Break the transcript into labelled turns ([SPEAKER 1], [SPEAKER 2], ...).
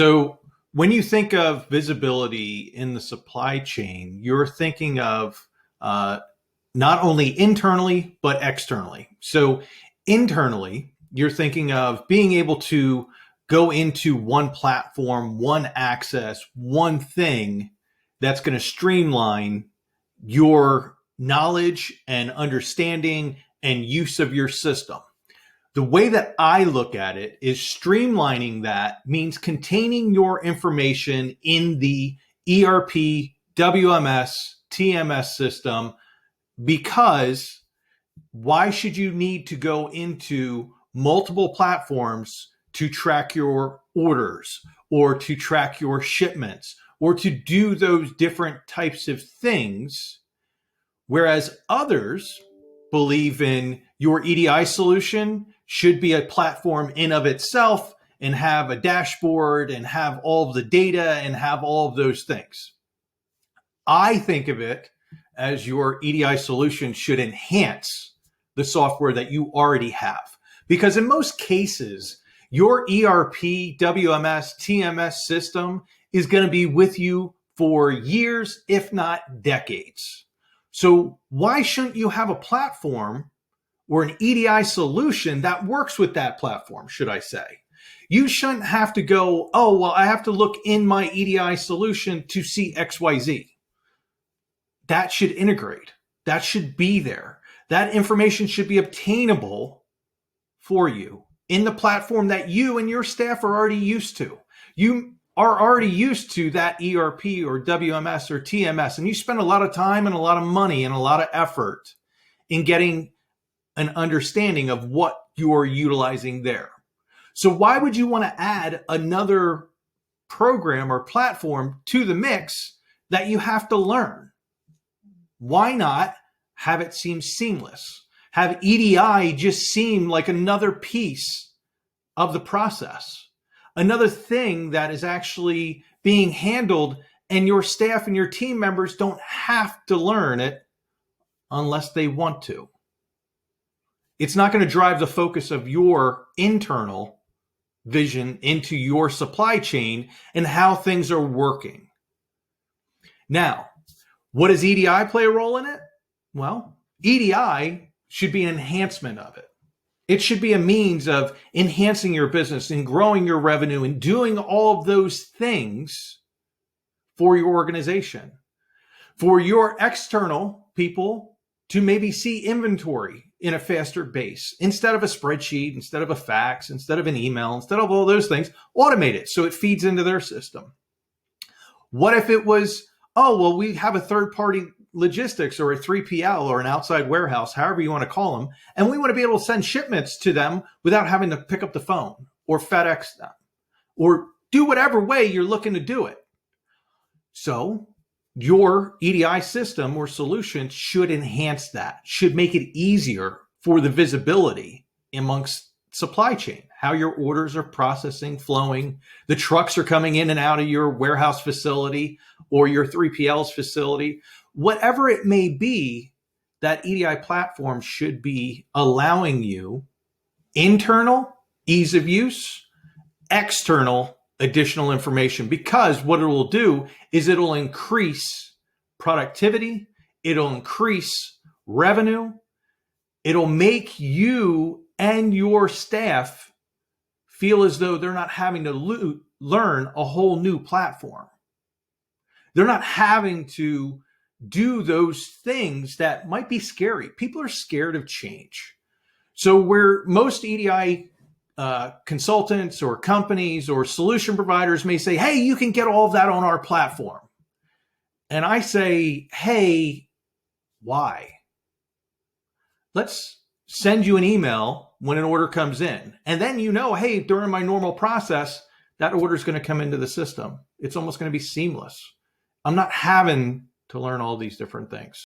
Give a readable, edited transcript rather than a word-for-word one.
[SPEAKER 1] So when you think of visibility in the supply chain, you're thinking of not only internally, but externally. So internally, you're thinking of being able to go into one platform, one access, one thing that's going to streamline your knowledge and understanding and use of your system. The way that I look at it is streamlining that means containing your information in the ERP, WMS, TMS system, because why should you need to go into multiple platforms to track your orders or to track your shipments or to do those different types of things? Whereas others believe in your EDI solution should be a platform in of itself and have a dashboard and have all of the data and have all of those things. I think of it as your EDI solution should enhance the software that you already have. Because in most cases, your ERP, WMS, TMS system is going to be with you for years, if not decades. So why shouldn't you have a platform or an EDI solution that works with that platform, should I say? You shouldn't have to go, oh, well, I have to look in my EDI solution to see XYZ. That should integrate. That should be there. That information should be obtainable for you in the platform that you and your staff are already used to. You are already used to that ERP or WMS or TMS, and you spend a lot of time and a lot of money and a lot of effort in getting an understanding of what you're utilizing there. So why would you want to add another program or platform to the mix that you have to learn? Why not have it seem seamless? Have EDI just seem like another piece of the process, another thing that is actually being handled, and your staff and your team members don't have to learn it unless they want to. It's not going to drive the focus of your internal vision into your supply chain and how things are working. Now, what does EDI play a role in it? Well, EDI should be an enhancement of it. It should be a means of enhancing your business and growing your revenue and doing all of those things for your organization. For your external people to maybe see inventory in a faster base, instead of a spreadsheet, instead of a fax, instead of an email, instead of all those things, automate it so it feeds into their system. What if it was, oh, well, we have a third-party logistics or a 3PL or an outside warehouse, however you want to call them, and we want to be able to send shipments to them without having to pick up the phone or FedEx them or do whatever way you're looking to do it. So your EDI system or solution should enhance that, should make it easier for the visibility amongst supply chain, how your orders are processing, flowing, the trucks are coming in and out of your warehouse facility or your 3PL's facility, whatever it may be. That EDI platform should be allowing you internal ease of use, external additional information, because what it will do is it'll increase productivity, it'll increase revenue, it'll make you and your staff feel as though they're not having to learn a whole new platform. They're not having to do those things that might be scary. People are scared of change. So where most EDI consultants or companies or solution providers may say, hey, you can get all of that on our platform. And I say, hey, why? Let's send you an email when an order comes in. And then hey, during my normal process, that order is going to come into the system. It's almost going to be seamless. I'm not having to learn all these different things.